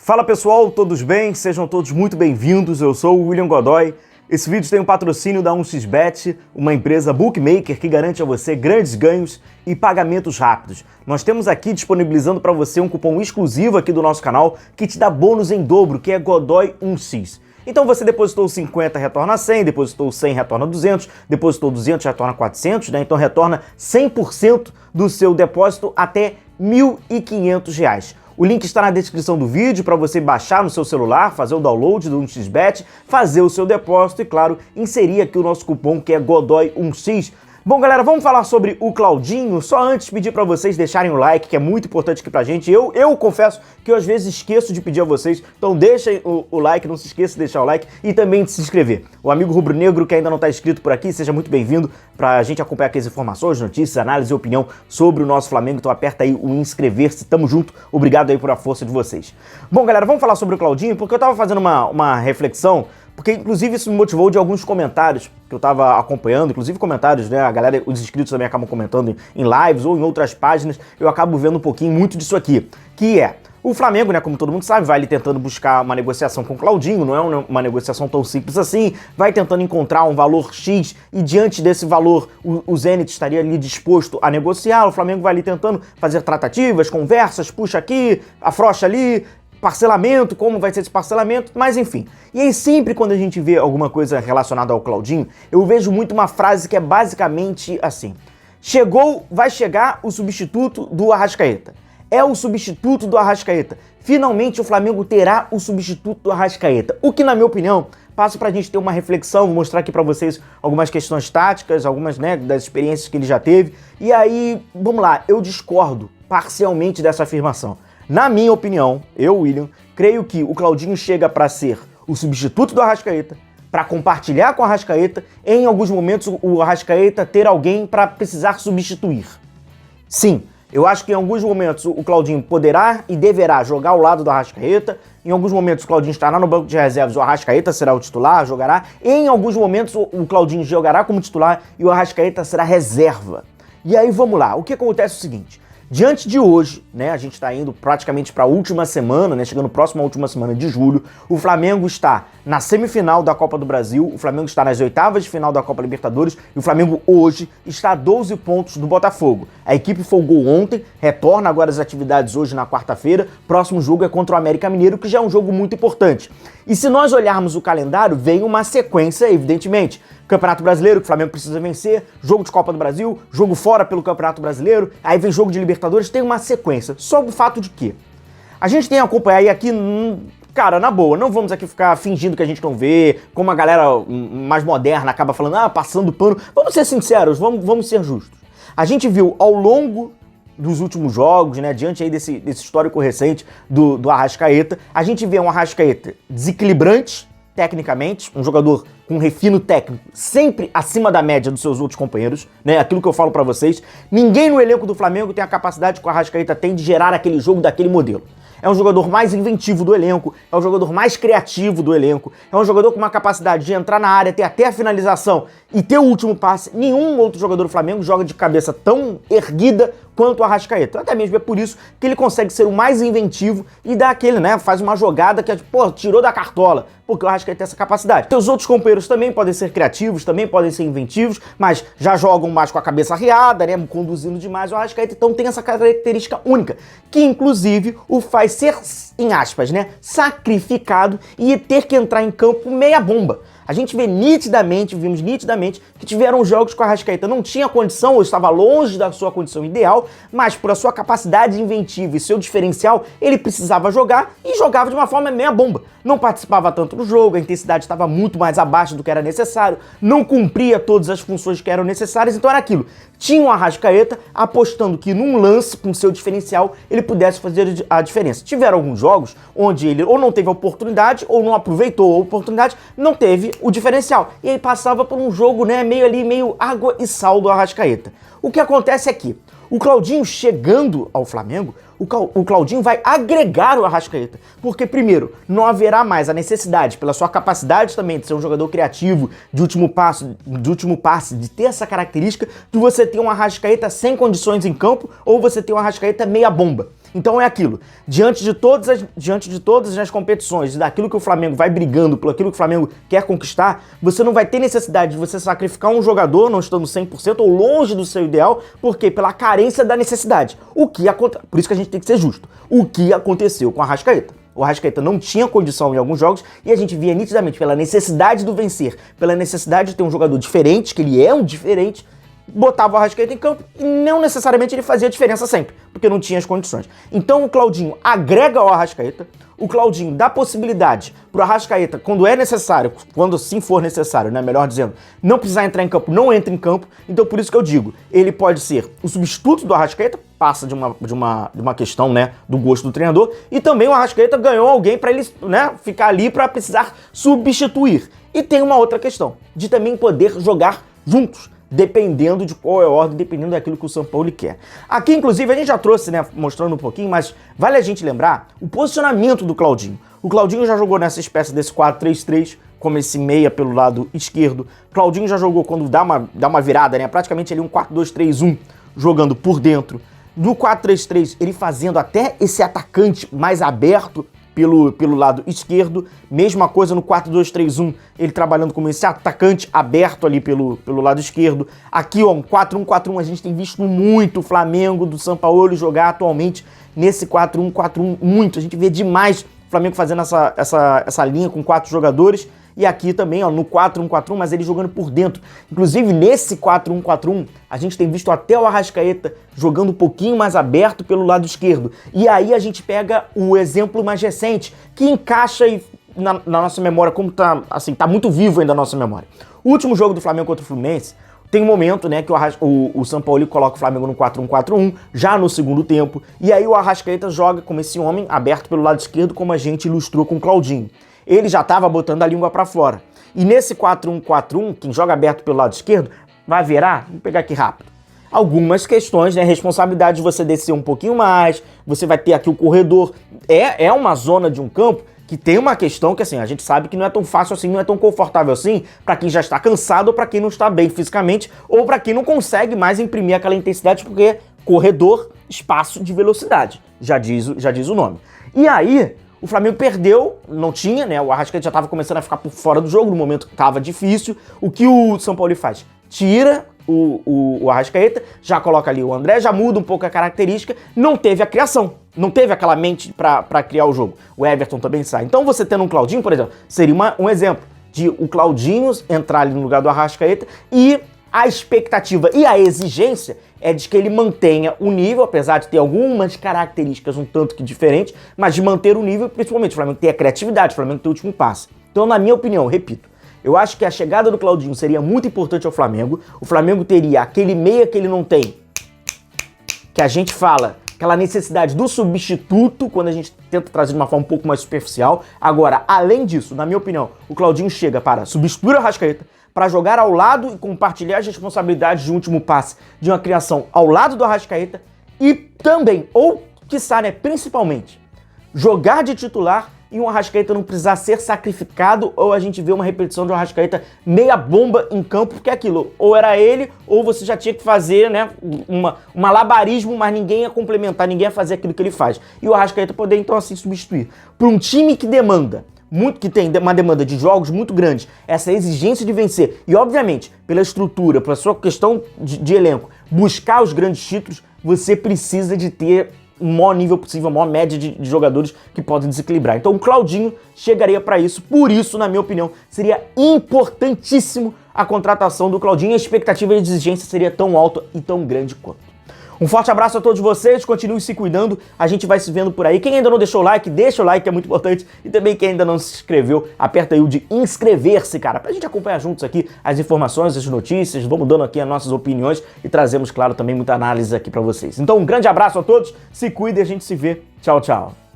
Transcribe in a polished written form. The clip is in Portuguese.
Fala pessoal, todos bem? Sejam todos muito bem-vindos, eu sou o William Godoy. Esse vídeo tem um patrocínio da 1xBet, uma empresa bookmaker que garante a você grandes ganhos e pagamentos rápidos. Nós temos aqui disponibilizando para você um cupom exclusivo aqui do nosso canal que te dá bônus em dobro, que é Godoy 1x. Então você depositou 50, retorna 100, depositou 100, retorna 200, depositou 200, retorna 400, né? Então retorna 100% do seu depósito até R$ 1.500. O link está na descrição do vídeo para você baixar no seu celular, fazer o download do 1xBet, fazer o seu depósito e, claro, inserir aqui o nosso cupom que é Godoy 1x. Bom, galera, vamos falar sobre o Claudinho. Só antes pedir para vocês deixarem o like, que é muito importante aqui pra gente. Eu confesso que eu às vezes esqueço de pedir a vocês, então deixem o like, não se esqueça de deixar o like e também de se inscrever. O amigo rubro-negro que ainda não está inscrito por aqui, seja muito bem-vindo pra gente acompanhar aqui as informações, notícias, análise e opinião sobre o nosso Flamengo. Então aperta aí o inscrever-se, tamo junto, obrigado aí por a força de vocês. Bom, galera, vamos falar sobre o Claudinho, porque eu tava fazendo uma reflexão, porque inclusive isso me motivou de alguns comentários que eu tava acompanhando, inclusive comentários, né, a galera, os inscritos também acabam comentando em lives ou em outras páginas, eu acabo vendo um pouquinho muito disso aqui, que é o Flamengo, né, como todo mundo sabe, vai ali tentando buscar uma negociação com o Claudinho, não é uma negociação tão simples assim, vai tentando encontrar um valor X e diante desse valor o Zenit estaria ali disposto a negociar, o Flamengo vai ali tentando fazer tratativas, conversas, puxa aqui, afrouxa ali, parcelamento, como vai ser esse parcelamento, mas enfim. E aí sempre quando a gente vê alguma coisa relacionada ao Claudinho, eu vejo muito uma frase que é basicamente assim: chegou, vai chegar o substituto do Arrascaeta. É o substituto do Arrascaeta. Finalmente o Flamengo terá o substituto do Arrascaeta. O que, na minha opinião, passa pra gente ter uma reflexão, vou mostrar aqui pra vocês algumas questões táticas, algumas, né, das experiências que ele já teve. E aí, vamos lá, eu discordo parcialmente dessa afirmação. Na minha opinião, eu, William, creio que o Claudinho chega para ser o substituto do Arrascaeta, para compartilhar com o Arrascaeta, em alguns momentos o Arrascaeta ter alguém para precisar substituir. Sim, eu acho que em alguns momentos o Claudinho poderá e deverá jogar ao lado do Arrascaeta, em alguns momentos o Claudinho estará no banco de reservas, o Arrascaeta será o titular, jogará, e em alguns momentos o Claudinho jogará como titular e o Arrascaeta será reserva. E aí vamos lá, o que acontece é o seguinte: diante de hoje, né, a gente está indo praticamente para a última semana, né, chegando próximo à última semana de julho, o Flamengo está na semifinal da Copa do Brasil, o Flamengo está nas oitavas de final da Copa Libertadores e o Flamengo hoje está a 12 pontos do Botafogo. A equipe folgou ontem, retorna agora às atividades hoje na quarta-feira, próximo jogo é contra o América Mineiro, que já é um jogo muito importante. E se nós olharmos o calendário, vem uma sequência, evidentemente. Campeonato Brasileiro, que o Flamengo precisa vencer, jogo de Copa do Brasil, jogo fora pelo Campeonato Brasileiro, aí vem jogo de Libertadores, tem uma sequência. Só o fato de que a gente tem a acompanhar e aqui, cara, na boa, não vamos aqui ficar fingindo que a gente não vê, como a galera mais moderna acaba falando, passando pano. Vamos ser sinceros, vamos ser justos. A gente viu ao longo dos últimos jogos, né, diante aí desse histórico recente do Arrascaeta, a gente vê um Arrascaeta desequilibrante, tecnicamente, um jogador com refino técnico sempre acima da média dos seus outros companheiros, né? Aquilo que eu falo pra vocês, ninguém no elenco do Flamengo tem a capacidade que o Arrascaeta tem de gerar aquele jogo daquele modelo. É um jogador mais inventivo do elenco, é um jogador mais criativo do elenco, é um jogador com uma capacidade de entrar na área, ter até a finalização e ter o último passe. Nenhum outro jogador do Flamengo joga de cabeça tão erguida quanto o Arrascaeta. Até mesmo é por isso que ele consegue ser o mais inventivo e dar aquele, né, faz uma jogada que, pô, tirou da cartola, porque o Arrascaeta tem essa capacidade. Os outros companheiros também podem ser criativos, também podem ser inventivos, mas já jogam mais com a cabeça arriada, né, conduzindo demais o Arrascaeta, então tem essa característica única, que inclusive o faz ser, em aspas, né, sacrificado e ter que entrar em campo meia bomba. A gente vimos nitidamente que tiveram jogos que o Arrascaeta não tinha condição ou estava longe da sua condição ideal, mas por a sua capacidade inventiva e seu diferencial, ele precisava jogar e jogava de uma forma meia bomba. Não participava tanto do jogo, a intensidade estava muito mais abaixo do que era necessário, não cumpria todas as funções que eram necessárias, então era aquilo. Tinha o Arrascaeta apostando que num lance com seu diferencial ele pudesse fazer a diferença. Tiveram alguns jogos onde ele ou não teve a oportunidade ou não aproveitou a oportunidade, não teve o diferencial. E ele passava por um jogo, né, meio água e sal do Arrascaeta. O que acontece é que o Claudinho chegando ao Flamengo, o Claudinho vai agregar o Arrascaeta, porque primeiro, não haverá mais a necessidade, pela sua capacidade também de ser um jogador criativo, de último passe, de ter essa característica, de você ter um Arrascaeta sem condições em campo, ou você ter um Arrascaeta meia bomba. Então é aquilo, diante de todas as competições, daquilo que o Flamengo vai brigando, por aquilo que o Flamengo quer conquistar, você não vai ter necessidade de você sacrificar um jogador, não estando 100% ou longe do seu ideal, porque pela carência da necessidade. Por isso que a gente tem que ser justo. O que aconteceu com o Arrascaeta? O Arrascaeta não tinha condição em alguns jogos e a gente via nitidamente pela necessidade do vencer, pela necessidade de ter um jogador diferente, que ele é um diferente, botava o Arrascaeta em campo e não necessariamente ele fazia diferença sempre, porque não tinha as condições. Então o Claudinho agrega ao Arrascaeta, o Claudinho dá possibilidade pro Arrascaeta, quando é necessário, quando sim for necessário, né, melhor dizendo, não precisar entrar em campo, não entra em campo. Então por isso que eu digo, ele pode ser o substituto do Arrascaeta, passa de uma questão, né, do gosto do treinador, e também o Arrascaeta ganhou alguém para ele, né, ficar ali para precisar substituir. E tem uma outra questão, de também poder jogar juntos, dependendo de qual é a ordem, dependendo daquilo que o São Paulo quer. Aqui, inclusive, a gente já trouxe, né, mostrando um pouquinho, mas vale a gente lembrar o posicionamento do Claudinho. O Claudinho já jogou nessa espécie desse 4-3-3, como esse meia pelo lado esquerdo. Claudinho já jogou quando dá uma virada, né, praticamente ali um 4-2-3-1, jogando por dentro. No 4-3-3, ele fazendo até esse atacante mais aberto pelo lado esquerdo, mesma coisa no 4-2-3-1, ele trabalhando como esse atacante aberto ali pelo lado esquerdo. Aqui, ó, um 4-1-4-1, a gente tem visto muito o Flamengo do Sampaoli jogar atualmente nesse 4-1-4-1, muito. A gente vê demais o Flamengo fazendo essa linha com 4 jogadores. E aqui também, ó, no 4-1-4-1, mas ele jogando por dentro. Inclusive, nesse 4-1-4-1, a gente tem visto até o Arrascaeta jogando um pouquinho mais aberto pelo lado esquerdo. E aí a gente pega o exemplo mais recente, que encaixa na nossa memória, como tá muito vivo ainda na nossa memória. O último jogo do Flamengo contra o Fluminense, tem um momento, né, que o Sampaoli coloca o Flamengo no 4-1-4-1, já no segundo tempo, e aí o Arrascaeta joga como esse homem aberto pelo lado esquerdo, como a gente ilustrou com o Claudinho. Ele já estava botando a língua para fora. E nesse 4-1-4-1, quem joga aberto pelo lado esquerdo, vai virar, vamos pegar aqui rápido, algumas questões, né, responsabilidade de você descer um pouquinho mais, você vai ter aqui o corredor, é uma zona de um campo que tem uma questão que, assim, a gente sabe que não é tão fácil assim, não é tão confortável assim, para quem já está cansado ou para quem não está bem fisicamente, ou para quem não consegue mais imprimir aquela intensidade, porque corredor, espaço de velocidade, já diz o nome. E aí, o Flamengo perdeu, não tinha, né? O Arrascaeta já estava começando a ficar por fora do jogo, no momento que estava difícil. O que o São Paulo faz? Tira o Arrascaeta, já coloca ali o André, já muda um pouco a característica, não teve a criação, não teve aquela mente para criar o jogo. O Everton também sai. Então você tendo um Claudinho, por exemplo, seria um exemplo de o Claudinho entrar ali no lugar do Arrascaeta e a expectativa e a exigência é de que ele mantenha o nível, apesar de ter algumas características um tanto que diferentes, mas de manter o nível, principalmente o Flamengo ter a criatividade, o Flamengo ter o último passe. Então, na minha opinião, repito, eu acho que a chegada do Claudinho seria muito importante ao Flamengo. O Flamengo teria aquele meia que ele não tem, que a gente fala, aquela necessidade do substituto, quando a gente tenta trazer de uma forma um pouco mais superficial. Agora, além disso, na minha opinião, o Claudinho chega para substituir o Arrascaeta, para jogar ao lado e compartilhar as responsabilidades de último passe de uma criação ao lado do Arrascaeta e também, ou quiçá, né, principalmente, jogar de titular e um Arrascaeta não precisar ser sacrificado, ou a gente vê uma repetição de um Arrascaeta meia bomba em campo, porque é aquilo, ou era ele, ou você já tinha que fazer, né, um malabarismo, mas ninguém ia complementar, ninguém ia fazer aquilo que ele faz. E o Arrascaeta poder, então, assim, substituir. Para um time que demanda que tem uma demanda de jogos muito grande, essa exigência de vencer, e obviamente, pela estrutura, pela sua questão de elenco, buscar os grandes títulos, você precisa de ter o maior nível possível, a maior média de jogadores que podem desequilibrar. Então o Claudinho chegaria para isso, por isso, na minha opinião, seria importantíssimo a contratação do Claudinho, a expectativa de exigência seria tão alta e tão grande quanto. Um forte abraço a todos vocês, continuem se cuidando, a gente vai se vendo por aí. Quem ainda não deixou o like, deixa o like, que é muito importante. E também quem ainda não se inscreveu, aperta aí o de inscrever-se, cara, pra gente acompanhar juntos aqui as informações, as notícias, vamos dando aqui as nossas opiniões e trazemos, claro, também muita análise aqui pra vocês. Então um grande abraço a todos, se cuidem e a gente se vê. Tchau, tchau.